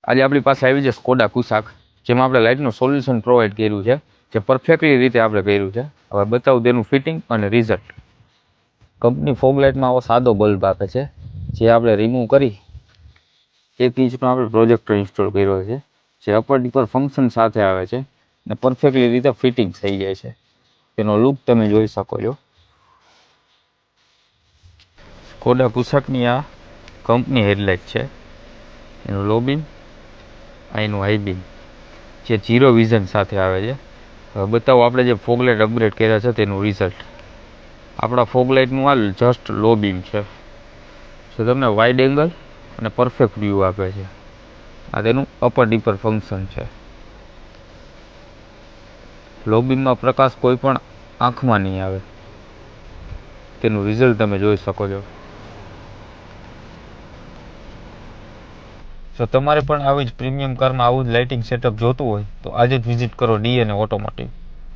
આજે આપણી પાસે આવી છે સ્કોડા કુસાક, જેમાં આપણે લાઇટનું સોલ્યુશન પ્રોવાઈડ કર્યું છે, જે પરફેક્ટલી રીતે આપણે કર્યું છે. હવે બતાવું તેનું ફિટિંગ અને રિઝલ્ટ. કંપની ફોગ લાઇટમાં આવો સાદો બલ્બ આપે છે, જે આપણે રિમૂવ કરી 1 ઇંચનો આપણે પ્રોજેક્ટર ઇન્સ્ટોલ કર્યો છે, જે અપર ડીપર ફંક્શન સાથે આવે છે અને પરફેક્ટલી રીતે ફિટિંગ થઈ જાય છે. તેનો લુક તમે જોઈ શકો છો. સ્કોડા કુસાકની આ કંપની હેડલાઇટ છે. એનું લો બીમ, એનું હાઈ બીમ, જે 0 વિઝન સાથે આવે છે. હવે બતાવો આપણે જે ફોગ લાઇટ અપગ્રેડ કર્યા છે તેનું રિઝલ્ટ. આપણા ફોગ લાઇટનું આ જસ્ટ લો બીમ છે, જે તમને વાઇડ એંગલ અને પરફેક્ટ વ્યૂ આપે છે. આ તેનું અપર ડીપર ફંક્શન છે. લો બીમમાં પ્રકાશ કોઈ પણ આંખમાં નહીં આવે. તેનું રિઝલ્ટ તમે જોઈ શકો છો. જો તમારે પણ આવી જ પ્રીમિયમ કારમાં આવું જ લાઇટિંગ સેટઅપ જોતું હોય તો આજે જ વિઝિટ કરો ડી અને ઓટોમોટિવ.